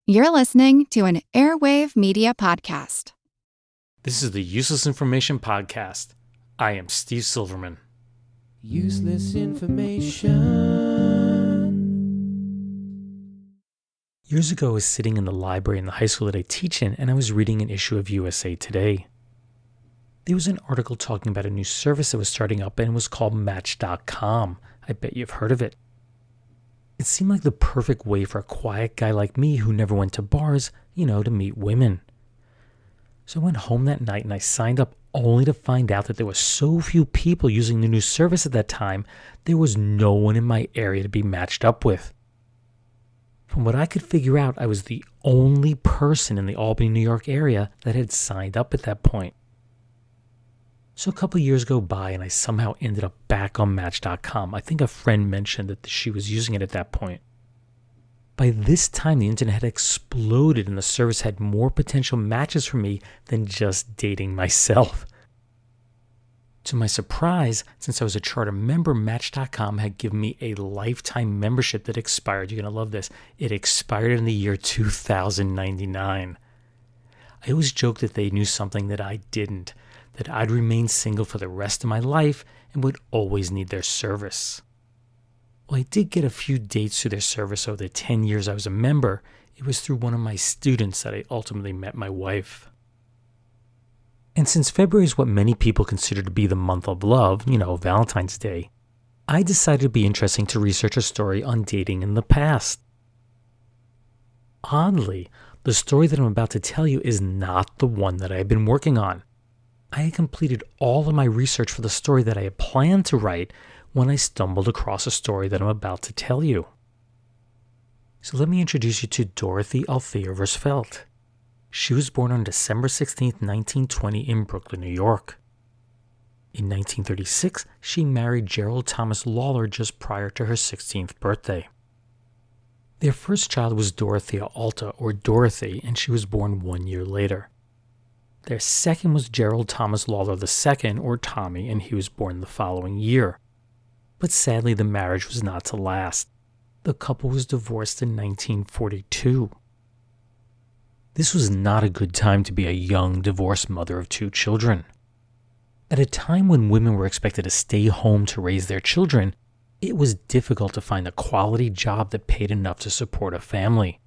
You're listening to an Airwave Media Podcast. This is the Useless Information Podcast. I am Steve Silverman. Useless information. Years ago, I was sitting in the library in the high school that I teach in, and I was reading an issue of USA Today. There was an article talking about a new service that was starting up, and it was called Match.com. I bet you've heard of it. It seemed like the perfect way for a quiet guy like me who never went to bars, to meet women. So I went home that night and I signed up only to find out that there were so few people using the new service at that time, there was no one in my area to be matched up with. From what I could figure out, I was the only person in the Albany, New York area that had signed up at that point. So a couple of years go by and I somehow ended up back on Match.com. I think a friend mentioned that she was using it at that point. By this time, the internet had exploded and the service had more potential matches for me than just dating myself. To my surprise, since I was a charter member, Match.com had given me a lifetime membership that expired. You're going to love this. It expired in the year 2099. I always joked that they knew something that I didn't, that I'd remain single for the rest of my life and would always need their service. Well, I did get a few dates through their service over the 10 years I was a member. It was through one of my students that I ultimately met my wife. And since February is what many people consider to be the month of love, Valentine's Day, I decided it'd be interesting to research a story on dating in the past. Oddly, the story that I'm about to tell you is not the one that I had been working on. I had completed all of my research for the story that I had planned to write when I stumbled across a story that I'm about to tell you. So let me introduce you to Dorothy Althea Roosevelt. She was born on December 16, 1920 in Brooklyn, New York. In 1936, she married Gerald Thomas Lawler just prior to her 16th birthday. Their first child was Dorothea Alta, or Dorothy, and she was born 1 year later. Their second was Gerald Thomas Lawler II, or Tommy, and he was born the following year. But sadly, the marriage was not to last. The couple was divorced in 1942. This was not a good time to be a young, divorced mother of two children. At a time when women were expected to stay home to raise their children, it was difficult to find a quality job that paid enough to support a family.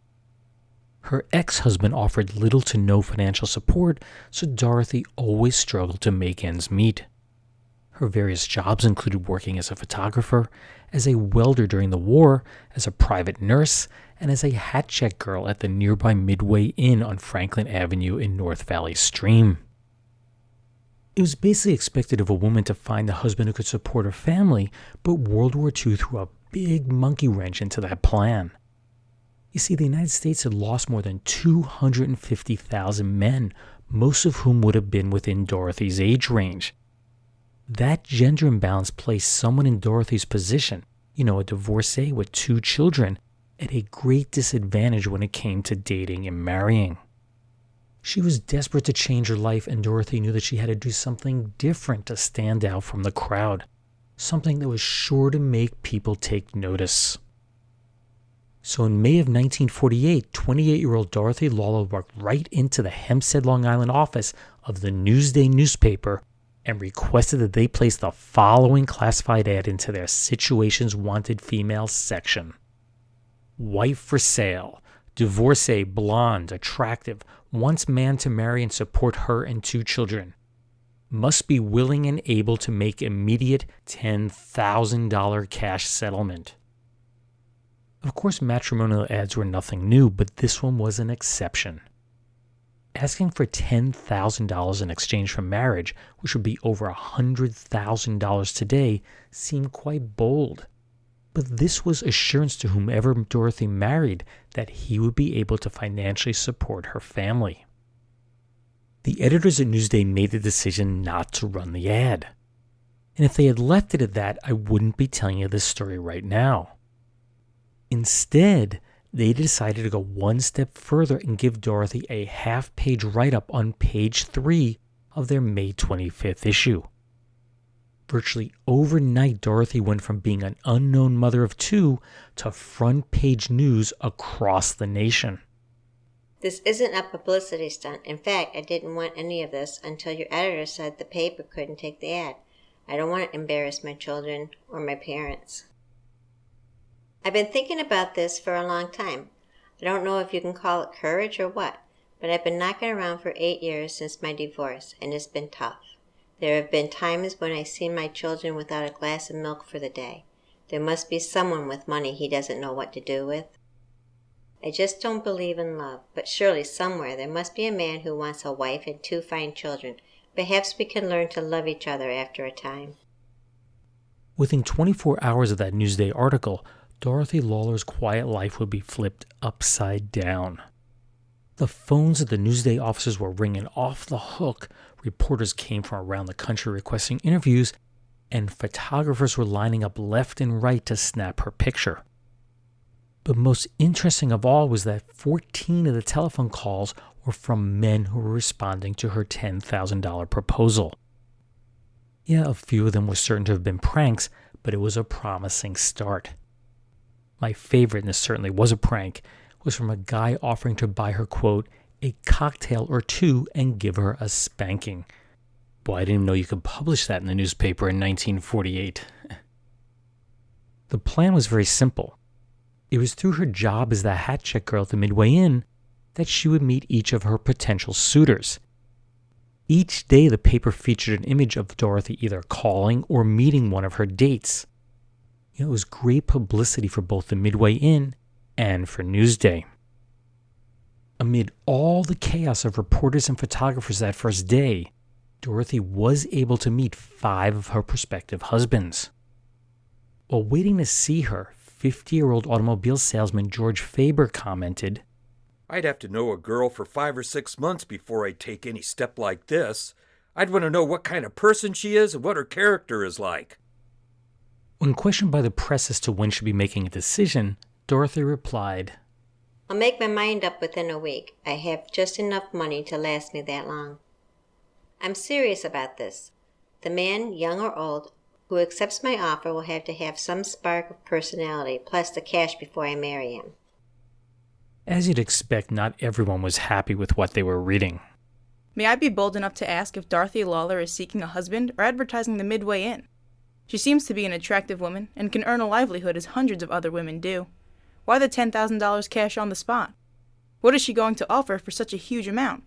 Her ex-husband offered little to no financial support, so Dorothy always struggled to make ends meet. Her various jobs included working as a photographer, as a welder during the war, as a private nurse, and as a hat check girl at the nearby Midway Inn on Franklin Avenue in North Valley Stream. It was basically expected of a woman to find a husband who could support her family, but World War II threw a big monkey wrench into that plan. You see, the United States had lost more than 250,000 men, most of whom would have been within Dorothy's age range. That gender imbalance placed someone in Dorothy's position, a divorcee with two children, at a great disadvantage when it came to dating and marrying. She was desperate to change her life, and Dorothy knew that she had to do something different to stand out from the crowd, something that was sure to make people take notice. So in May of 1948, 28-year-old Dorothy Lawler walked right into the Hempstead, Long Island office of the Newsday newspaper and requested that they place the following classified ad into their Situations Wanted Female section. Wife for sale, divorcee, blonde, attractive, wants man to marry and support her and two children. Must be willing and able to make immediate $10,000 cash settlement. Of course, matrimonial ads were nothing new, but this one was an exception. Asking for $10,000 in exchange for marriage, which would be over $100,000 today, seemed quite bold. But this was assurance to whomever Dorothy married that he would be able to financially support her family. The editors at Newsday made the decision not to run the ad. And if they had left it at that, I wouldn't be telling you this story right now. Instead, they decided to go one step further and give Dorothy a half-page write-up on page 3 of their May 25th issue. Virtually overnight, Dorothy went from being an unknown mother of two to front-page news across the nation. This isn't a publicity stunt. In fact, I didn't want any of this until your editor said the paper couldn't take the ad. I don't want to embarrass my children or my parents. I've been thinking about this for a long time. I don't know if you can call it courage or what, but I've been knocking around for 8 years since my divorce, and it's been tough. There have been times when I've seen my children without a glass of milk for the day. There must be someone with money he doesn't know what to do with. I just don't believe in love, but surely somewhere there must be a man who wants a wife and 2 fine children. Perhaps we can learn to love each other after a time. Within 24 hours of that Newsday article, Dorothy Lawler's quiet life would be flipped upside down. The phones of the Newsday offices were ringing off the hook. Reporters came from around the country requesting interviews, and photographers were lining up left and right to snap her picture. But most interesting of all was that 14 of the telephone calls were from men who were responding to her $10,000 proposal. Yeah, a few of them were certain to have been pranks, but it was a promising start. My favorite, and this certainly was a prank, was from a guy offering to buy her, quote, a cocktail or 2 and give her a spanking. Boy, I didn't even know you could publish that in the newspaper in 1948. The plan was very simple. It was through her job as the hat check girl at the Midway Inn that she would meet each of her potential suitors. Each day the paper featured an image of Dorothy either calling or meeting one of her dates. It was great publicity for both the Midway Inn and for Newsday. Amid all the chaos of reporters and photographers that first day, Dorothy was able to meet 5 of her prospective husbands. While waiting to see her, 50-year-old automobile salesman George Faber commented, I'd have to know a girl for 5 or 6 months before I'd take any step like this. I'd want to know what kind of person she is and what her character is like. When questioned by the press as to when she'd be making a decision, Dorothy replied, I'll make my mind up within a week. I have just enough money to last me that long. I'm serious about this. The man, young or old, who accepts my offer will have to have some spark of personality, plus the cash before I marry him. As you'd expect, not everyone was happy with what they were reading. May I be bold enough to ask if Dorothy Lawler is seeking a husband or advertising the Midway Inn? She seems to be an attractive woman and can earn a livelihood as hundreds of other women do. Why the $10,000 cash on the spot? What is she going to offer for such a huge amount?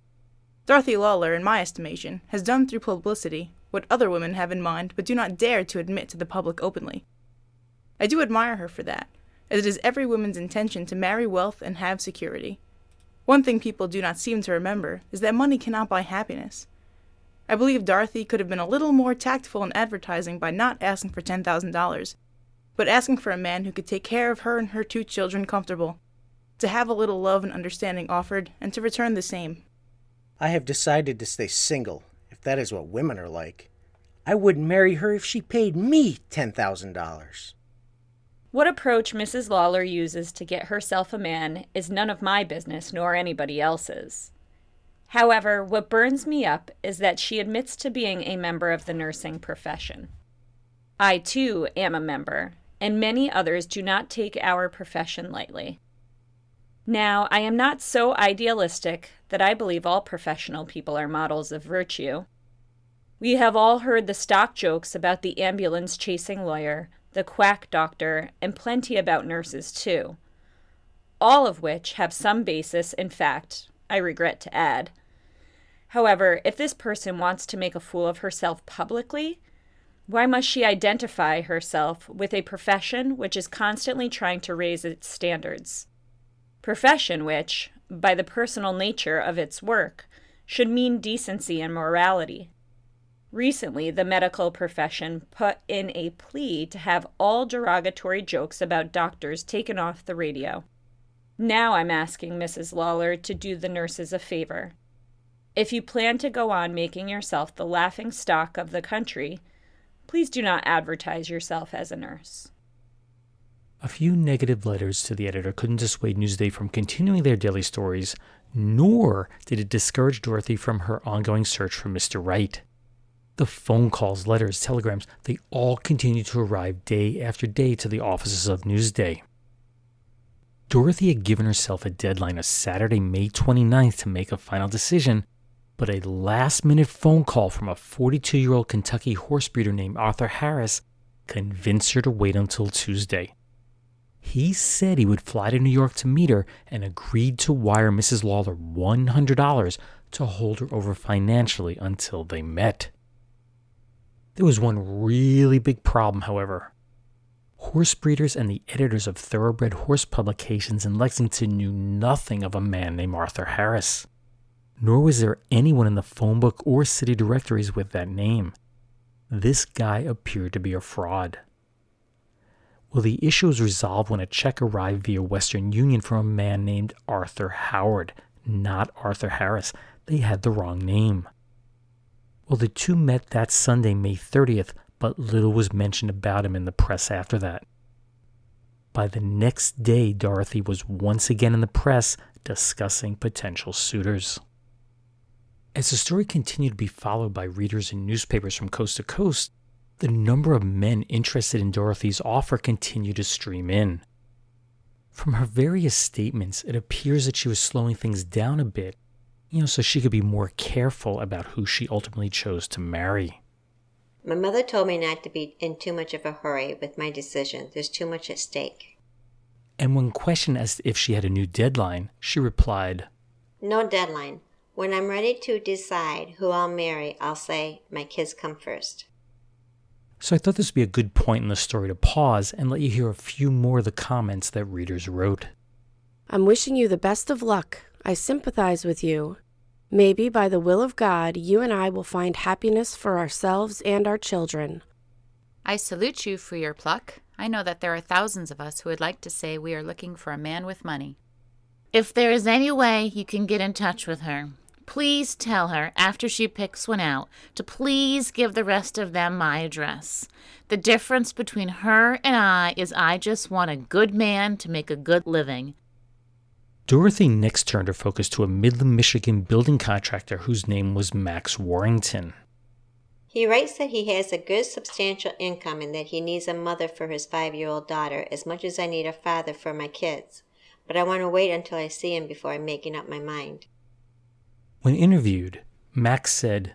Dorothy Lawler, in my estimation, has done through publicity what other women have in mind but do not dare to admit to the public openly. I do admire her for that, as it is every woman's intention to marry wealth and have security. One thing people do not seem to remember is that money cannot buy happiness. I believe Dorothy could have been a little more tactful in advertising by not asking for $10,000, but asking for a man who could take care of her and her 2 children comfortable, to have a little love and understanding offered, and to return the same. I have decided to stay single, if that is what women are like. I wouldn't marry her if she paid me $10,000. What approach Mrs. Lawler uses to get herself a man is none of my business nor anybody else's. However, what burns me up is that she admits to being a member of the nursing profession. I, too, am a member, and many others do not take our profession lightly. Now, I am not so idealistic that I believe all professional people are models of virtue. We have all heard the stock jokes about the ambulance-chasing lawyer, the quack doctor, and plenty about nurses, too. All of which have some basis in fact, I regret to add. However, if this person wants to make a fool of herself publicly, why must she identify herself with a profession which is constantly trying to raise its standards? Profession which, by the personal nature of its work, should mean decency and morality. Recently, the medical profession put in a plea to have all derogatory jokes about doctors taken off the radio. Now I'm asking Mrs. Lawler to do the nurses a favor. If you plan to go on making yourself the laughing stock of the country, please do not advertise yourself as a nurse. A few negative letters to the editor couldn't dissuade Newsday from continuing their daily stories, nor did it discourage Dorothy from her ongoing search for Mr. Right. The phone calls, letters, telegrams, they all continued to arrive day after day to the offices of Newsday. Dorothy had given herself a deadline of Saturday, May 29th to make a final decision, but a last-minute phone call from a 42-year-old Kentucky horse breeder named Arthur Harris convinced her to wait until Tuesday. He said he would fly to New York to meet her and agreed to wire Mrs. Lawler $100 to hold her over financially until they met. There was one really big problem, however. Horse breeders and the editors of thoroughbred horse publications in Lexington knew nothing of a man named Arthur Harris. Nor was there anyone in the phone book or city directories with that name. This guy appeared to be a fraud. Well, the issue was resolved when a check arrived via Western Union from a man named Arthur Howard, not Arthur Harris. They had the wrong name. Well, the two met that Sunday, May 30th, but little was mentioned about him in the press after that. By the next day, Dorothy was once again in the press discussing potential suitors. As the story continued to be followed by readers in newspapers from coast to coast, the number of men interested in Dorothy's offer continued to stream in. From her various statements, it appears that she was slowing things down a bit, so she could be more careful about who she ultimately chose to marry. My mother told me not to be in too much of a hurry with my decision. There's too much at stake. And when questioned as to if she had a new deadline, she replied, No deadline. When I'm ready to decide who I'll marry, I'll say, my kids come first. So I thought this would be a good point in the story to pause and let you hear a few more of the comments that readers wrote. I'm wishing you the best of luck. I sympathize with you. Maybe by the will of God, you and I will find happiness for ourselves and our children. I salute you for your pluck. I know that there are thousands of us who would like to say we are looking for a man with money. If there is any way you can get in touch with her, please tell her after she picks one out to please give the rest of them my address. The difference between her and I is I just want a good man to make a good living. Dorothy next turned her focus to a Midland, Michigan building contractor whose name was Max Warrington. He writes that he has a good substantial income and that he needs a mother for his 5-year-old daughter as much as I need a father for my kids. But I want to wait until I see him before I'm making up my mind. When interviewed, Max said,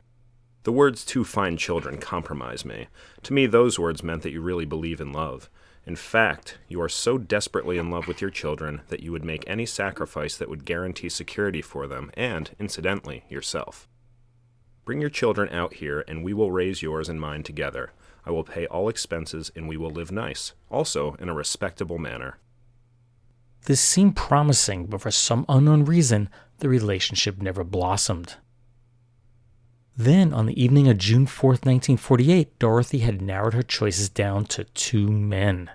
The words "two fine children" compromise me. To me, those words meant that you really believe in love. In fact, you are so desperately in love with your children that you would make any sacrifice that would guarantee security for them and, incidentally, yourself. Bring your children out here and we will raise yours and mine together. I will pay all expenses and we will live nice, also in a respectable manner. This seemed promising, but for some unknown reason, the relationship never blossomed. Then, on the evening of June 4th, 1948, Dorothy had narrowed her choices down to 2 men.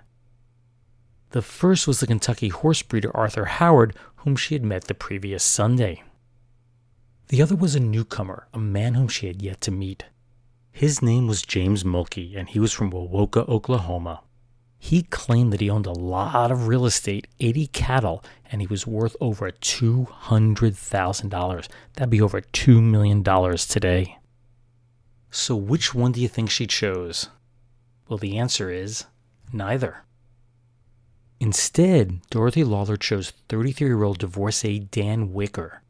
The first was the Kentucky horse breeder Arthur Howard, whom she had met the previous Sunday. The other was a newcomer, a man whom she had yet to meet. His name was James Mulkey, and he was from Wewoka, Oklahoma. He claimed that he owned a lot of real estate, 80 cattle, and he was worth over $200,000. That'd be over $2 million today. So which one do you think she chose? Well, the answer is neither. Instead, Dorothy Lawler chose 33-year-old divorcee Dan Wicker.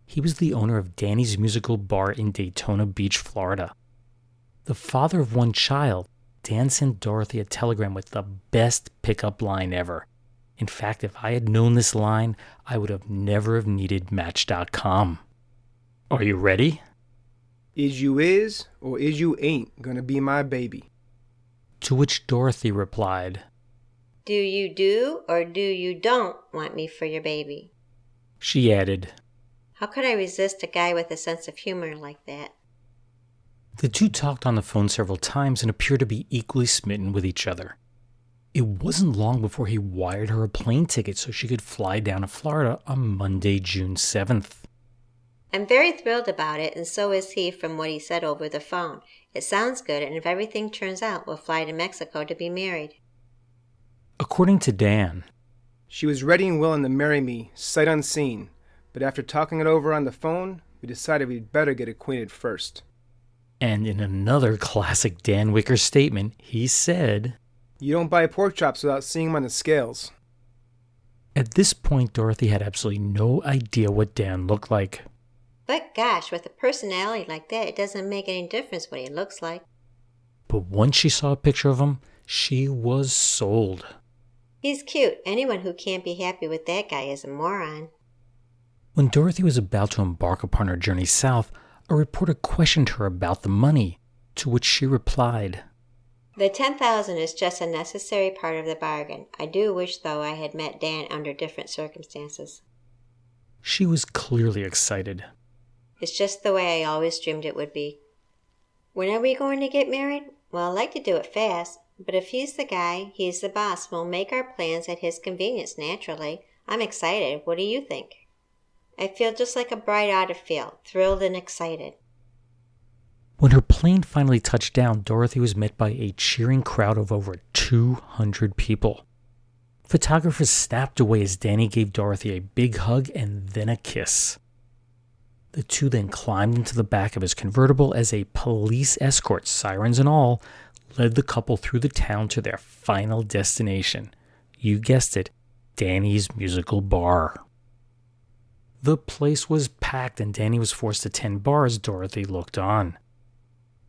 He was the owner of Danny's Musical Bar in Daytona Beach, Florida. The father of 1 child, Dan sent Dorothy a telegram with the best pickup line ever. In fact, if I had known this line, I would have never have needed Match.com. Are you ready? Is you is or is you ain't gonna be my baby? To which Dorothy replied, Do you do or do you don't want me for your baby? She added, How could I resist a guy with a sense of humor like that? The two talked on the phone several times and appeared to be equally smitten with each other. It wasn't long before he wired her a plane ticket so she could fly down to Florida on Monday, June 7th. I'm very thrilled about it, and so is he from what he said over the phone. It sounds good, and if everything turns out, we'll fly to Mexico to be married. According to Dan, she was ready and willing to marry me, sight unseen, but after talking it over on the phone, we decided we'd better get acquainted first. And in another classic Dan Wicker statement, he said, You don't buy pork chops without seeing them on the scales. At this point, Dorothy had absolutely no idea what Dan looked like. But gosh, with a personality like that, it doesn't make any difference what he looks like. But once she saw a picture of him, she was sold. He's cute. Anyone who can't be happy with that guy is a moron. When Dorothy was about to embark upon her journey south, a reporter questioned her about the money, to which she replied, The $10,000 is just a necessary part of the bargain. I do wish, though, I had met Dan under different circumstances. She was clearly excited. It's just the way I always dreamed it would be. When are we going to get married? Well, I'd like to do it fast, but if he's the guy, he's the boss. We'll make our plans at his convenience, naturally. I'm excited. What do you think? I feel just like a bride ought to feel, thrilled and excited. When her plane finally touched down, Dorothy was met by a cheering crowd of over 200 people. Photographers snapped away as Danny gave Dorothy a big hug and then a kiss. The two then climbed into the back of his convertible as a police escort, sirens and all, led the couple through the town to their final destination. You guessed it, Danny's Musical Bar. The place was packed and Danny was forced to tend bar as Dorothy looked on.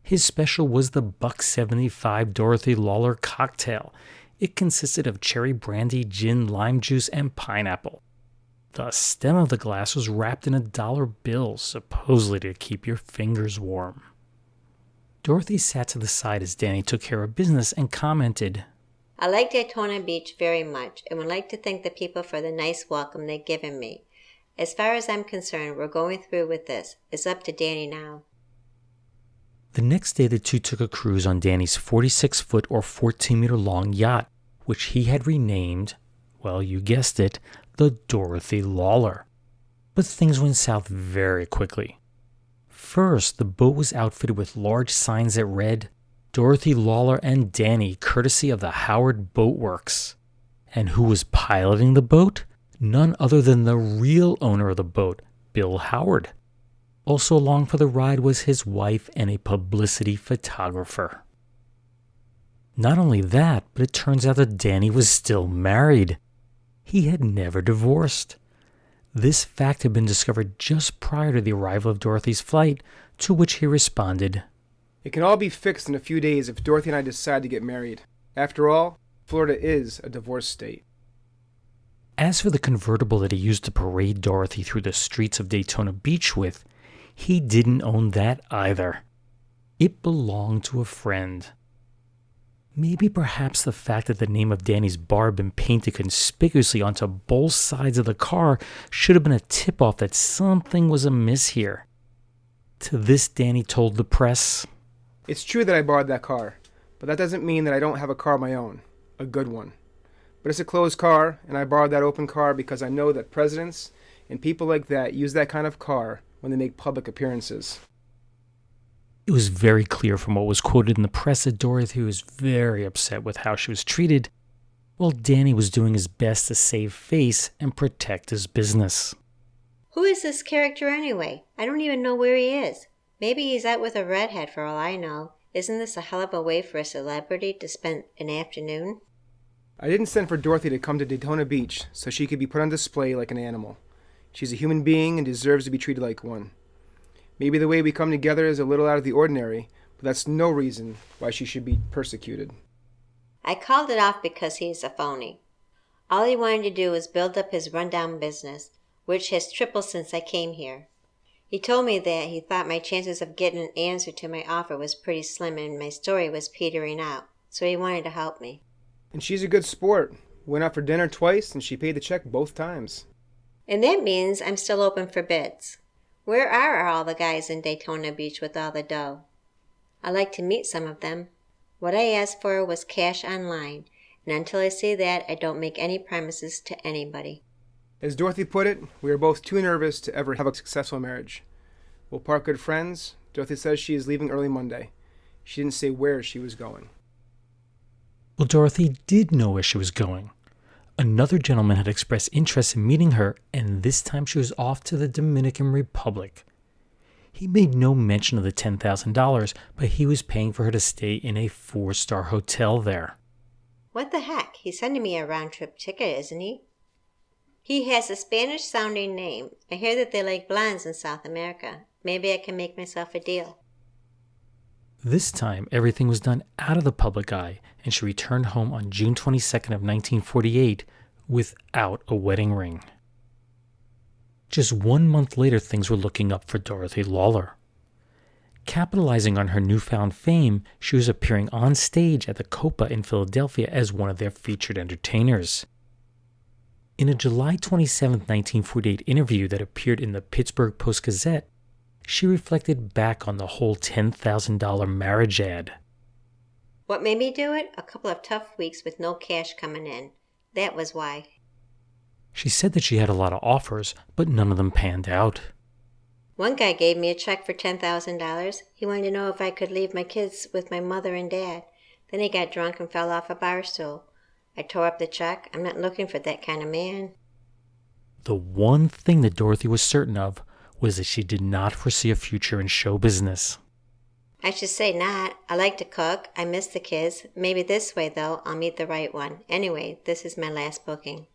His special was the $1.75 Dorothy Lawler cocktail. It consisted of cherry brandy, gin, lime juice, and pineapple. The stem of the glass was wrapped in $1 bill, supposedly to keep your fingers warm. Dorothy sat to the side as Danny took care of business and commented, I like Daytona Beach very much and would like to thank the people for the nice welcome they've given me. As far as I'm concerned, we're going through with this. It's up to Danny now. The next day, the two took a cruise on Danny's 46-foot or 14-meter long yacht, which he had renamed, well, you guessed it, the Dorothy Lawler. But things went south very quickly. First, the boat was outfitted with large signs that read, Dorothy Lawler and Danny, courtesy of the Howard Boat Works. And who was piloting the boat? None other than the real owner of the boat, Bill Howard. Also along for the ride was his wife and a publicity photographer. Not only that, but it turns out that Danny was still married. He had never divorced. This fact had been discovered just prior to the arrival of Dorothy's flight, to which he responded, It can all be fixed in a few days if Dorothy and I decide to get married. After all, Florida is a divorce state. As for the convertible that he used to parade Dorothy through the streets of Daytona Beach with, he didn't own that either. It belonged to a friend. Maybe perhaps the fact that the name of Danny's bar had been painted conspicuously onto both sides of the car should have been a tip-off that something was amiss here. To this, Danny told the press, It's true that I borrowed that car, but that doesn't mean that I don't have a car of my own, a good one. But it's a closed car, and I borrowed that open car because I know that presidents and people like that use that kind of car when they make public appearances. It was very clear from what was quoted in the press that Dorothy was very upset with how she was treated, while Danny was doing his best to save face and protect his business. Who is this character anyway? I don't even know where he is. Maybe he's out with a redhead for all I know. Isn't this a hell of a way for a celebrity to spend an afternoon? I didn't send for Dorothy to come to Daytona Beach so she could be put on display like an animal. She's a human being and deserves to be treated like one. Maybe the way we come together is a little out of the ordinary, but that's no reason why she should be persecuted. I called it off because he's a phony. All he wanted to do was build up his rundown business, which has tripled since I came here. He told me that he thought my chances of getting an answer to my offer was pretty slim and my story was petering out, so he wanted to help me. And she's a good sport. Went out for dinner twice and she paid the check both times. And that means I'm still open for bids. Where are all the guys in Daytona Beach with all the dough? I'd like to meet some of them. What I asked for was cash online, and until I see that, I don't make any promises to anybody. As Dorothy put it, we are both too nervous to ever have a successful marriage. We'll part good friends. Dorothy says she is leaving early Monday. She didn't say where she was going. Well, Dorothy did know where she was going. Another gentleman had expressed interest in meeting her, and this time she was off to the Dominican Republic. He made no mention of the $10,000, but he was paying for her to stay in a 4-star hotel there. What the heck? He's sending me a round-trip ticket, isn't he? He has a Spanish-sounding name. I hear that they like blondes in South America. Maybe I can make myself a deal. This time, everything was done out of the public eye, and she returned home on June 22nd of 1948 without a wedding ring. Just 1 month later, things were looking up for Dorothy Lawler. Capitalizing on her newfound fame, she was appearing on stage at the Copa in Philadelphia as one of their featured entertainers. In a July 27, 1948 interview that appeared in the Pittsburgh Post-Gazette, she reflected back on the whole $10,000 marriage ad. What made me do it? A couple of tough weeks with no cash coming in. That was why. She said that she had a lot of offers, but none of them panned out. One guy gave me a check for $10,000. He wanted to know if I could leave my kids with my mother and dad. Then he got drunk and fell off a bar stool. I tore up the check. I'm not looking for that kind of man. The one thing that Dorothy was certain of was that she did not foresee a future in show business. I should say not. I like to cook. I miss the kids. Maybe this way, though, I'll meet the right one. Anyway, this is my last booking.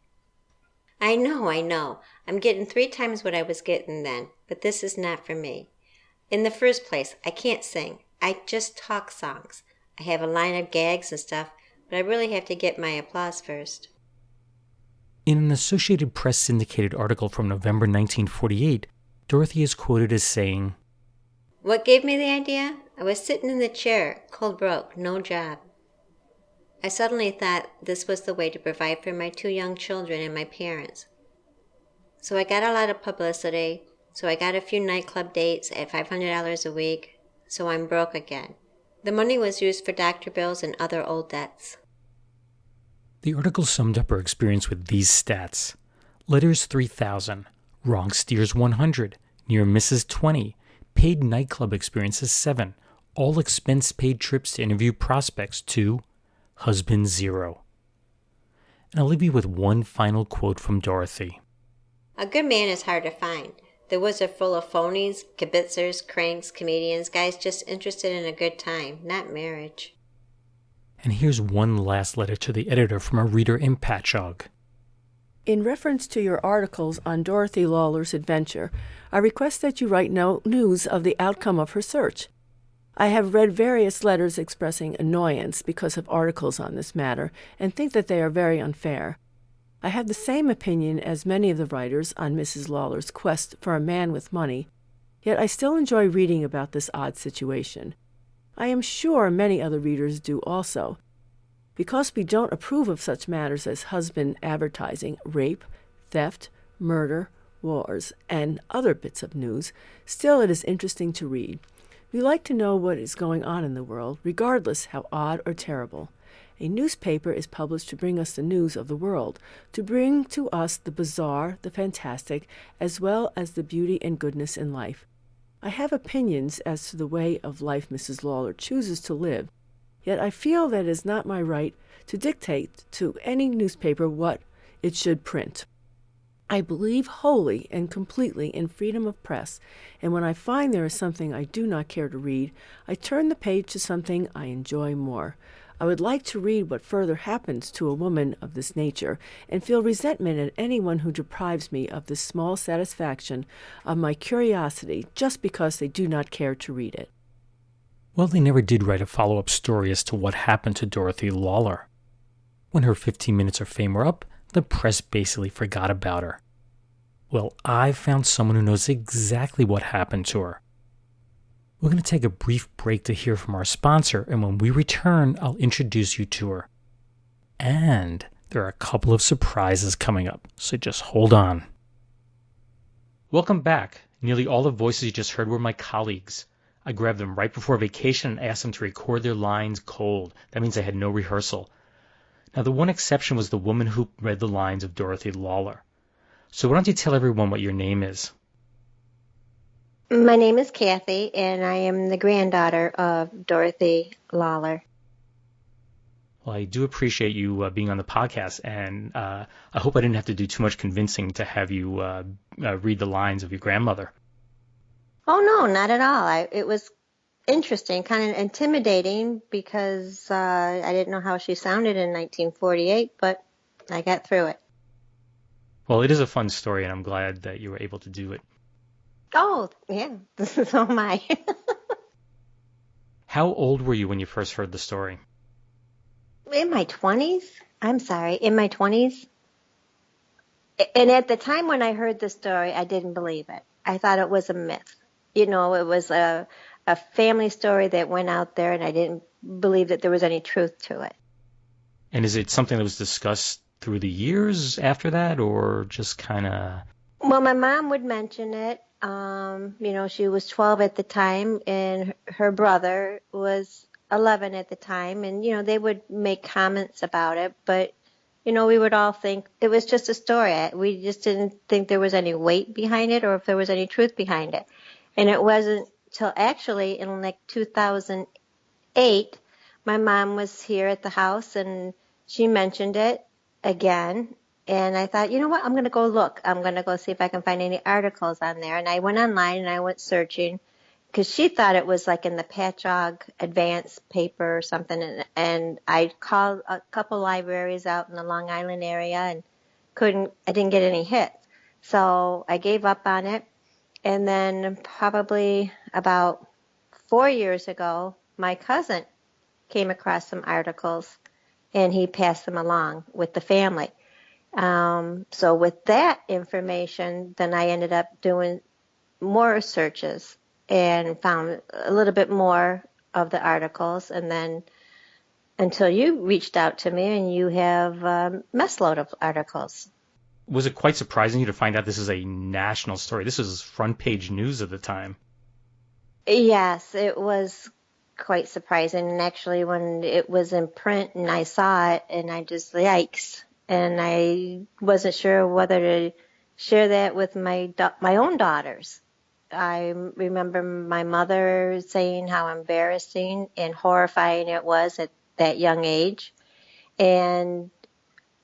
I know. I'm getting 3 times what I was getting then, but this is not for me. In the first place, I can't sing. I just talk songs. I have a line of gags and stuff, but I really have to get my applause first. In an Associated Press syndicated article from November 1948, Dorothy is quoted as saying, "What gave me the idea? I was sitting in the chair, cold broke, no job. I suddenly thought this was the way to provide for my 2 young children and my parents. So I got a lot of publicity, so I got a few nightclub dates at $500 a week, so I'm broke again. The money was used for doctor bills and other old debts." The article summed up her experience with these stats. Letters 3,000, wrong steers 100, near misses 20, paid nightclub experiences 7, all expense-paid trips to interview prospects 2, husband 0. And I'll leave you with one final quote from Dorothy. "A good man is hard to find. The woods are full of phonies, kibitzers, cranks, comedians, guys just interested in a good time, not marriage." And here's one last letter to the editor from a reader in Patchogue. In reference to your articles on Dorothy Lawler's adventure, I request that you write no news of the outcome of her search. I have read various letters expressing annoyance because of articles on this matter and think that they are very unfair. I have the same opinion as many of the writers on Mrs. Lawler's quest for a man with money, yet I still enjoy reading about this odd situation. I am sure many other readers do also. Because we don't approve of such matters as husband advertising, rape, theft, murder, wars, and other bits of news, still it is interesting to read. We like to know what is going on in the world, regardless how odd or terrible. A newspaper is published to bring us the news of the world, to bring to us the bizarre, the fantastic, as well as the beauty and goodness in life. I have opinions as to the way of life Mrs. Lawler chooses to live, yet I feel that it is not my right to dictate to any newspaper what it should print. I believe wholly and completely in freedom of press, and when I find there is something I do not care to read, I turn the page to something I enjoy more. I would like to read what further happens to a woman of this nature, and feel resentment at anyone who deprives me of this small satisfaction of my curiosity just because they do not care to read it. Well, they never did write a follow-up story as to what happened to Dorothy Lawler. When her 15 minutes of fame were up, the press basically forgot about her. Well, I've found someone who knows exactly what happened to her. We're going to take a brief break to hear from our sponsor, and when we return, I'll introduce you to her. And there are a couple of surprises coming up, so just hold on. Welcome back. Nearly all the voices you just heard were my colleagues. I grabbed them right before vacation and asked them to record their lines cold. That means I had no rehearsal. Now, the one exception was the woman who read the lines of Dorothy Lawler. So why don't you tell everyone what your name is? My name is Kathy, and I am the granddaughter of Dorothy Lawler. Well, I do appreciate you being on the podcast, and I hope I didn't have to do too much convincing to have you read the lines of your grandmother. Oh, no, not at all. It was interesting, kind of intimidating, because I didn't know how she sounded in 1948, but I got through it. Well, it is a fun story, and I'm glad that you were able to do it. Oh, yeah, so am I. How old were you when you first heard the story? In my 20s? I'm sorry, in my 20s? And at the time when I heard the story, I didn't believe it. I thought it was a myth. It was a family story that went out there, and I didn't believe that there was any truth to it. And is it something that was discussed through the years after that, or just kind of... Well, my mom would mention it. She was 12 at the time, and her brother was 11 at the time, and, they would make comments about it, but, we would all think it was just a story. We just didn't think there was any weight behind it or if there was any truth behind it. And it wasn't till actually in like 2008, my mom was here at the house, and she mentioned it again. And I thought, you know what, I'm going to go look. I'm going to go see if I can find any articles on there. And I went online and I went searching because she thought it was like in the Patchogue Advance paper or something. And I called a couple libraries out in the Long Island area and I didn't get any hits. So I gave up on it. And then probably about 4 years ago, my cousin came across some articles and he passed them along with the family. So with that information, then I ended up doing more searches and found a little bit more of the articles. And then until you reached out to me, and you have a mess load of articles. Was it quite surprising you to find out this is a national story? This was front page news at the time. Yes, it was quite surprising. And actually, when it was in print and I saw it, and I just, yikes. And I wasn't sure whether to share that with my own daughters. I remember my mother saying how embarrassing and horrifying it was at that young age. And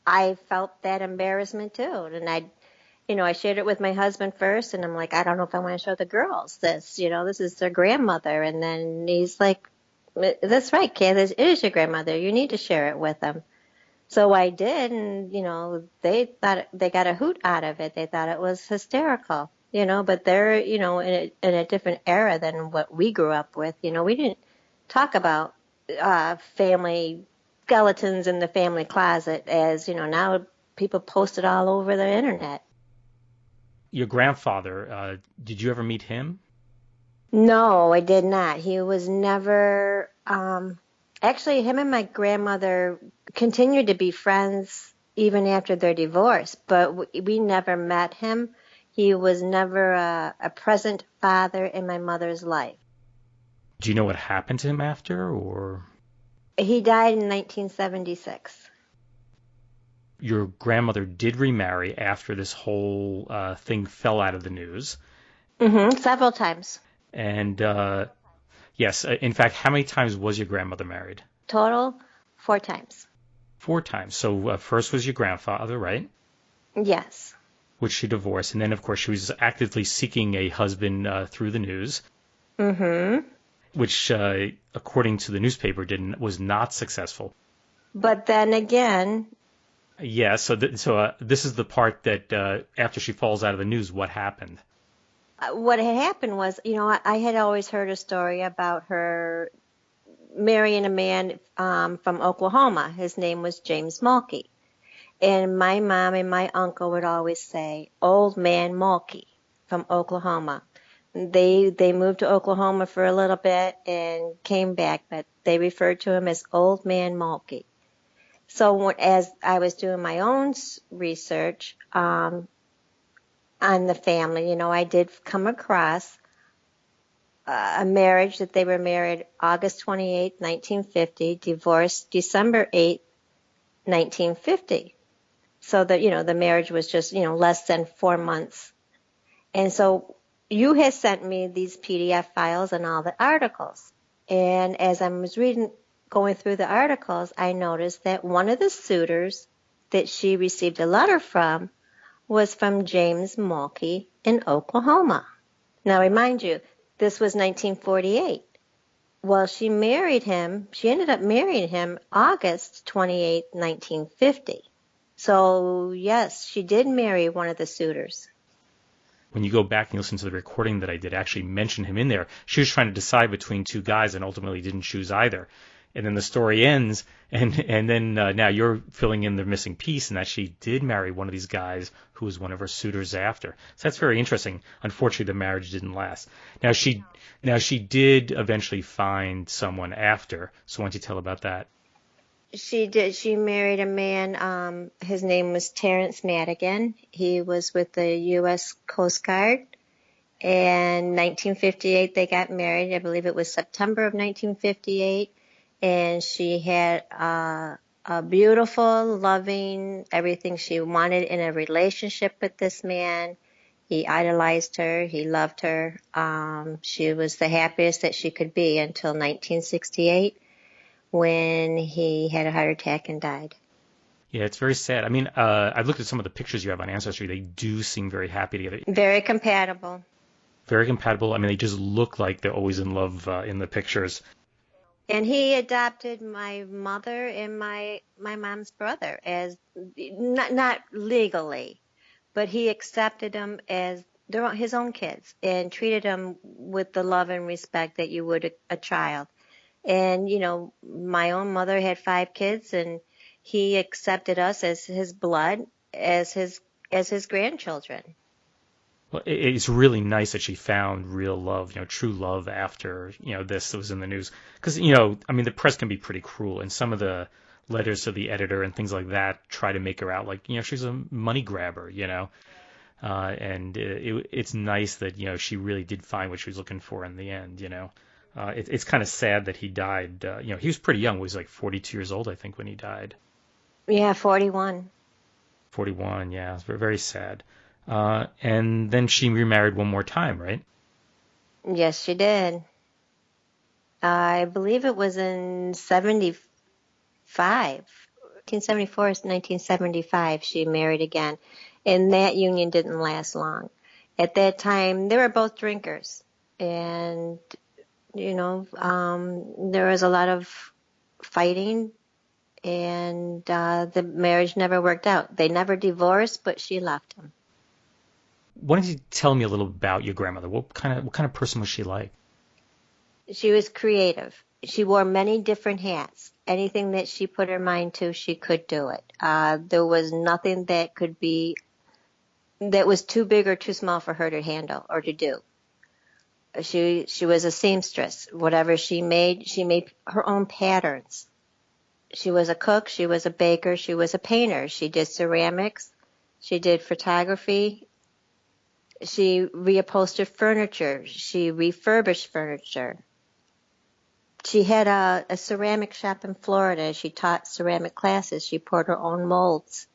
I felt that embarrassment too. And I shared it with my husband first, and I'm like, I don't know if I want to show the girls this. This is their grandmother. And then he's like, that's right, Kay, this is your grandmother. You need to share it with them. So I did, and, they thought they got a hoot out of it. They thought it was hysterical, but they're, in a different era than what we grew up with. We didn't talk about family skeletons in the family closet as, now people post it all over the internet. Your grandfather, did you ever meet him? No, I did not. He was never... Actually, him and my grandmother continued to be friends even after their divorce, but we never met him. He was never a present father in my mother's life. Do you know what happened to him after, or? He died in 1976. Your grandmother did remarry after this whole thing fell out of the news. Mm-hmm, several times. And... yes. In fact, how many times was your grandmother married? Total, 4 times. 4 times. So first was your grandfather, right? Yes. Which she divorced. And then, of course, she was actively seeking a husband through the news. Mm-hmm. Which, according to the newspaper, was not successful. But then again... Yeah, so this is the part that after she falls out of the news, what happened? What had happened was, I had always heard a story about her marrying a man from Oklahoma. His name was James Mulkey. And my mom and my uncle would always say, Old Man Mulkey from Oklahoma. They moved to Oklahoma for a little bit and came back, but they referred to him as Old Man Mulkey. So as I was doing my own research on the family, I did come across a marriage that they were married August 28, 1950, divorced December 8, 1950. So that, the marriage was just, less than 4 months. And so you had sent me these PDF files and all the articles. And as I was going through the articles, I noticed that one of the suitors that she received a letter from was from James Mulkey in Oklahoma. Now, remind you, this was 1948. Well, she ended up marrying him August 28, 1950. So, yes, she did marry one of the suitors. When you go back and listen to the recording that I did, actually mention him in there. She was trying to decide between two guys and ultimately didn't choose either. And then the story ends, and then now you're filling in the missing piece, and that she did marry one of these guys who was one of her suitors after. So that's very interesting. Unfortunately, the marriage didn't last. Now she did eventually find someone after. So why don't you tell about that? She did. She married a man. His name was Terrence Madigan. He was with the U.S. Coast Guard. In 1958, they got married. I believe it was September of 1958. And she had a beautiful, loving, everything she wanted in a relationship with this man. He idolized her. He loved her. She was the happiest that she could be until 1968 when he had a heart attack and died. Yeah, it's very sad. I mean, I've looked at some of the pictures you have on Ancestry. They do seem very happy together. Very compatible. Very compatible. I mean, they just look like they're always in love in the pictures. And he adopted my mother and my mom's brother as not legally, but he accepted them as his own kids and treated them with the love and respect that you would a child. And you know, my own mother had 5 kids, and he accepted us as his blood, as his grandchildren. Well, it's really nice that she found real love, true love after, this was in the news. Because, I mean, the press can be pretty cruel, and some of the letters to the editor and things like that try to make her out like, she's a money grabber, and it's nice that, she really did find what she was looking for in the end, It's kind of sad that he died. He was pretty young. He was like 42 years old, I think, when he died. Yeah, 41. 41, yeah. It's very, very sad. And then she remarried one more time, right? Yes, she did. I believe it was in 1974 to 1975, she married again. And that union didn't last long. At that time, they were both drinkers. And, there was a lot of fighting. And the marriage never worked out. They never divorced, but she left him. Why don't you tell me a little about your grandmother? What kind of person was she like? She was creative. She wore many different hats. Anything that she put her mind to, she could do it. There was nothing that was too big or too small for her to handle or to do. She was a seamstress. Whatever she made her own patterns. She was a cook. She was a baker. She was a painter. She did ceramics. She did photography. She reupholstered furniture. She refurbished furniture. She had a ceramic shop in Florida. She taught ceramic classes. She poured her own molds.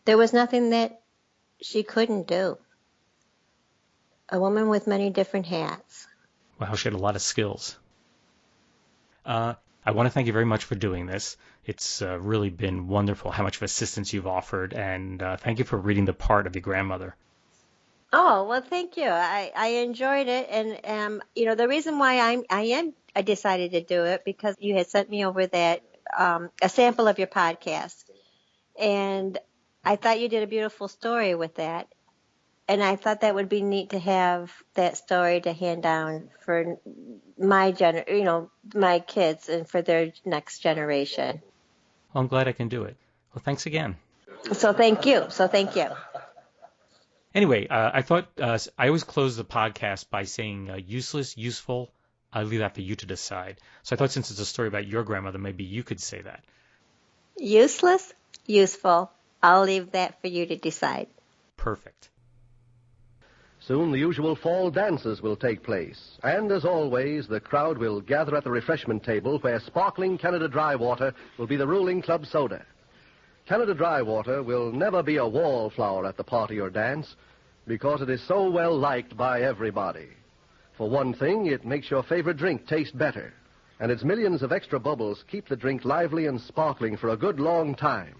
There was nothing that she couldn't do. A woman with many different hats. Wow, she had a lot of skills. I want to thank you very much for doing this. It's really been wonderful how much of assistance you've offered, and thank you for reading the part of your grandmother. Oh, well, thank you. I enjoyed it. And, the reason why I decided to do it because you had sent me over that, a sample of your podcast. And I thought you did a beautiful story with that. And I thought that would be neat to have that story to hand down for my my kids and for their next generation. Well, I'm glad I can do it. Well, thanks again. So thank you. Anyway, I thought I always close the podcast by saying useless, useful. I'll leave that for you to decide. So I thought since it's a story about your grandmother, maybe you could say that. Useless, useful. I'll leave that for you to decide. Perfect. Soon the usual fall dances will take place. And as always, the crowd will gather at the refreshment table where sparkling Canada Dry Water will be the ruling club soda. Canada Dry Water will never be a wallflower at the party or dance because it is so well liked by everybody. For one thing, it makes your favorite drink taste better, and its millions of extra bubbles keep the drink lively and sparkling for a good long time.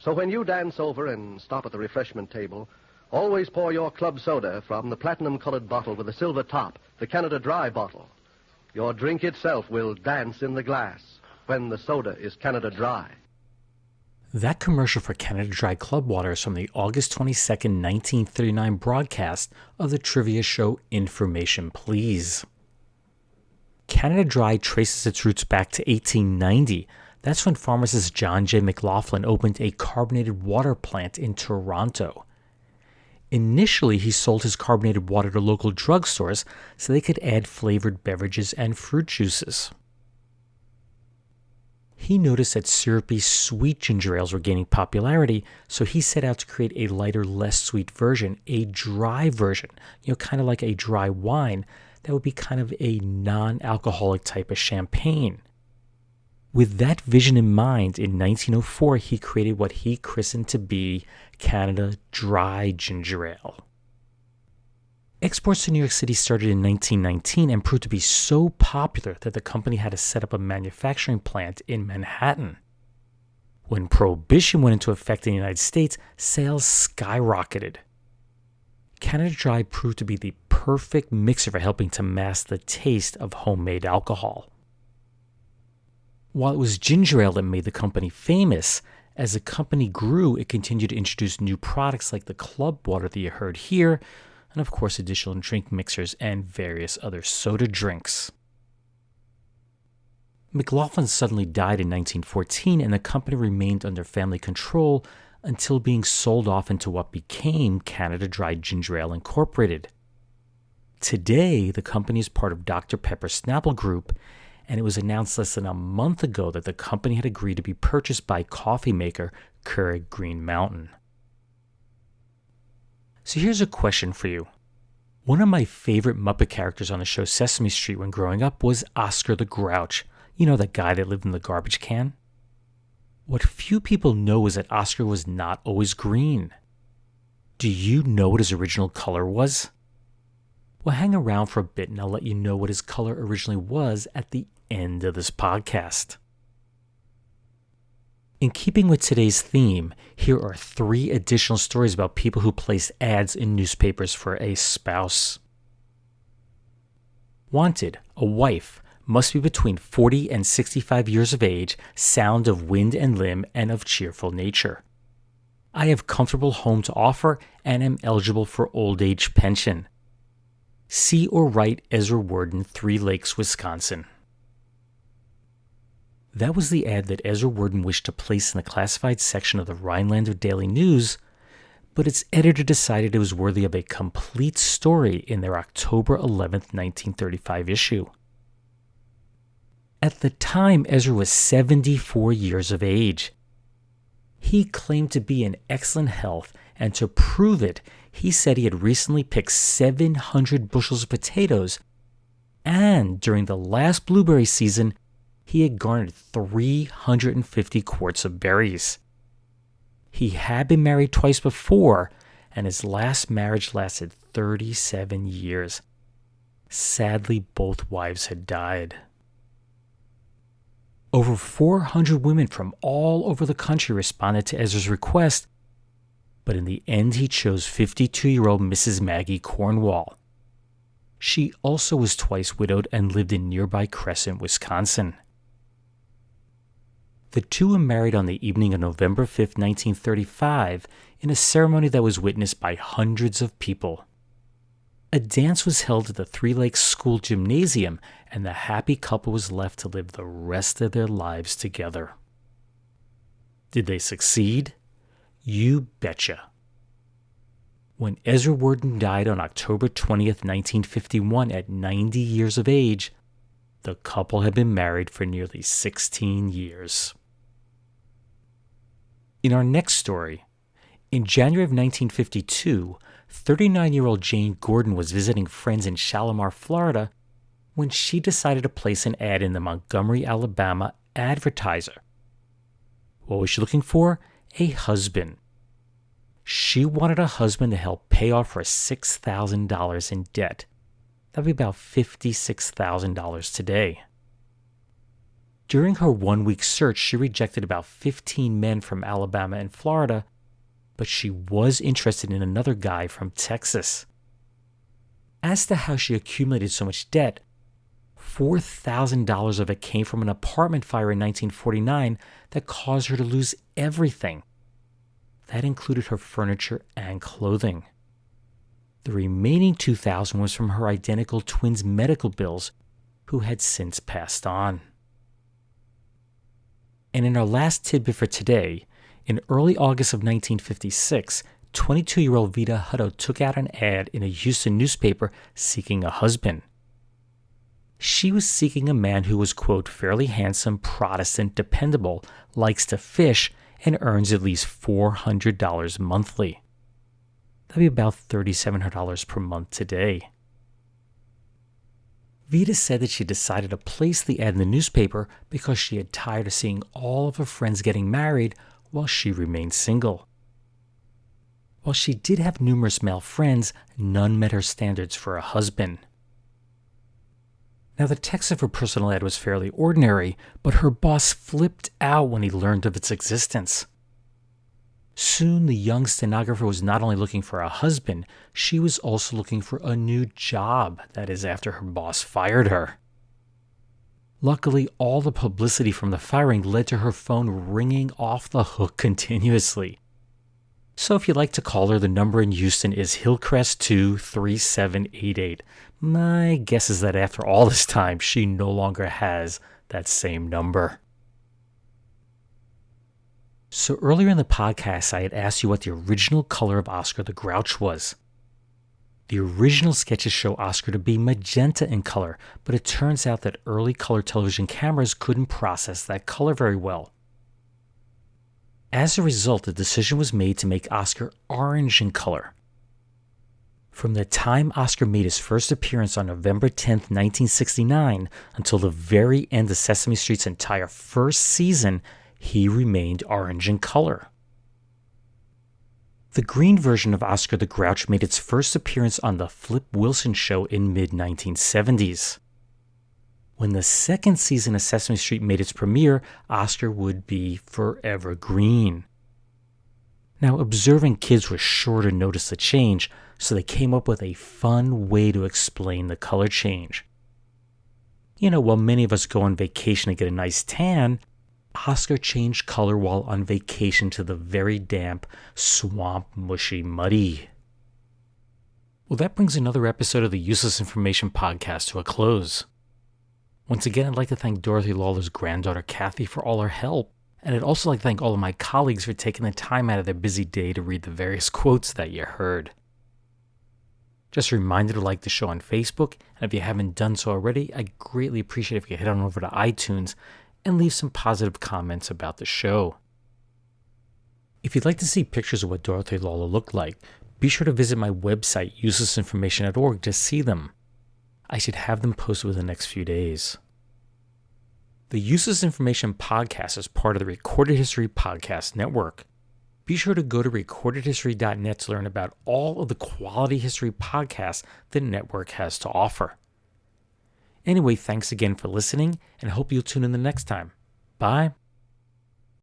So when you dance over and stop at the refreshment table, always pour your club soda from the platinum-colored bottle with the silver top, the Canada Dry bottle. Your drink itself will dance in the glass when the soda is Canada Dry. That commercial for Canada Dry Club Water is from the August 22, 1939 broadcast of the trivia show Information Please. Canada Dry traces its roots back to 1890. That's when pharmacist John J. McLaughlin opened a carbonated water plant in Toronto. Initially, he sold his carbonated water to local drugstores so they could add flavored beverages and fruit juices. He noticed that syrupy, sweet ginger ales were gaining popularity, so he set out to create a lighter, less sweet version, a dry version, kind of like a dry wine that would be kind of a non-alcoholic type of champagne. With that vision in mind, in 1904, he created what he christened to be Canada Dry Ginger Ale. Exports to New York City started in 1919 and proved to be so popular that the company had to set up a manufacturing plant in Manhattan. When Prohibition went into effect in the United States, sales skyrocketed. Canada Dry proved to be the perfect mixer for helping to mask the taste of homemade alcohol. While it was ginger ale that made the company famous, as the company grew, it continued to introduce new products like the club water that you heard here, and of course additional drink mixers and various other soda drinks. McLaughlin suddenly died in 1914, and the company remained under family control until being sold off into what became Canada Dry Ginger Ale Incorporated. Today, the company is part of Dr. Pepper Snapple Group, and it was announced less than a month ago that the company had agreed to be purchased by coffee maker Keurig Green Mountain. So here's a question for you. One of my favorite Muppet characters on the show Sesame Street when growing up was Oscar the Grouch. You know, that guy that lived in the garbage can? What few people know is that Oscar was not always green. Do you know what his original color was? Well, hang around for a bit and I'll let you know what his color originally was at the end of this podcast. In keeping with today's theme, here are 3 additional stories about people who placed ads in newspapers for a spouse. Wanted, a wife, must be between 40 and 65 years of age, sound of wind and limb, and of cheerful nature. I have comfortable home to offer and am eligible for old age pension. See or write Ezra Worden, 3 Lakes, Wisconsin. That was the ad that Ezra Worden wished to place in the classified section of the Rhinelander Daily News, but its editor decided it was worthy of a complete story in their October 11, 1935 issue. At the time, Ezra was 74 years of age. He claimed to be in excellent health, and to prove it, he said he had recently picked 700 bushels of potatoes, and during the last blueberry season, he had garnered 350 quarts of berries. He had been married twice before, and his last marriage lasted 37 years. Sadly, both wives had died. Over 400 women from all over the country responded to Ezra's request, but in the end he chose 52-year-old Mrs. Maggie Cornwall. She also was twice widowed and lived in nearby Crescent, Wisconsin. The two were married on the evening of November 5, 1935, in a ceremony that was witnessed by hundreds of people. A dance was held at the 3 Lakes School Gymnasium, and the happy couple was left to live the rest of their lives together. Did they succeed? You betcha. When Ezra Worden died on October 20th, 1951, at 90 years of age, the couple had been married for nearly 16 years. In our next story, in January of 1952, 39-year-old Jane Gordon was visiting friends in Shalimar, Florida, when she decided to place an ad in the Montgomery, Alabama Advertiser. What was she looking for? A husband. She wanted a husband to help pay off her $6,000 in debt. That would be about $56,000 today. During her 1-week search, she rejected about 15 men from Alabama and Florida, but she was interested in another guy from Texas. As to how she accumulated so much debt, $4,000 of it came from an apartment fire in 1949 that caused her to lose everything. That included her furniture and clothing. The remaining $2,000 was from her identical twins' medical bills, who had since passed on. And in our last tidbit for today, in early August of 1956, 22-year-old Vida Hutto took out an ad in a Houston newspaper seeking a husband. She was seeking a man who was, quote, fairly handsome, Protestant, dependable, likes to fish, and earns at least $400 monthly. That'd be about $3,700 per month today. Vida said that she decided to place the ad in the newspaper because she had tired of seeing all of her friends getting married while she remained single. While she did have numerous male friends, none met her standards for a husband. Now, the text of her personal ad was fairly ordinary, but her boss flipped out when he learned of its existence. Soon, the young stenographer was not only looking for a husband, she was also looking for a new job, that is, after her boss fired her. Luckily, all the publicity from the firing led to her phone ringing off the hook continuously. So if you'd like to call her, the number in Houston is Hillcrest 23788. My guess is that after all this time, she no longer has that same number. So earlier in the podcast, I had asked you what the original color of Oscar the Grouch was. The original sketches show Oscar to be magenta in color, but it turns out that early color television cameras couldn't process that color very well. As a result, the decision was made to make Oscar orange in color. From the time Oscar made his first appearance on November 10, 1969, until the very end of Sesame Street's entire first season, he remained orange in color. The green version of Oscar the Grouch made its first appearance on the Flip Wilson Show in mid-1970s. When the second season of Sesame Street made its premiere, Oscar would be forever green. Now, observant kids were sure to notice the change, so they came up with a fun way to explain the color change. You know, while many of us go on vacation to get a nice tan, Oscar changed color while on vacation to the very damp, swamp, mushy, muddy. Well, that brings another episode of the Useless Information Podcast to a close. Once again, I'd like to thank Dorothy Lawler's granddaughter, Kathy, for all her help. And I'd also like to thank all of my colleagues for taking the time out of their busy day to read the various quotes that you heard. Just a reminder to like the show on Facebook, and if you haven't done so already, I'd greatly appreciate if you head on over to iTunes and leave some positive comments about the show. If you'd like to see pictures of what Dorothy Lawler looked like, be sure to visit my website, uselessinformation.org, to see them. I should have them posted within the next few days. The Useless Information Podcast is part of the Recorded History Podcast Network. Be sure to go to recordedhistory.net to learn about all of the quality history podcasts the network has to offer. Anyway, thanks again for listening, and I hope you'll tune in the next time. Bye.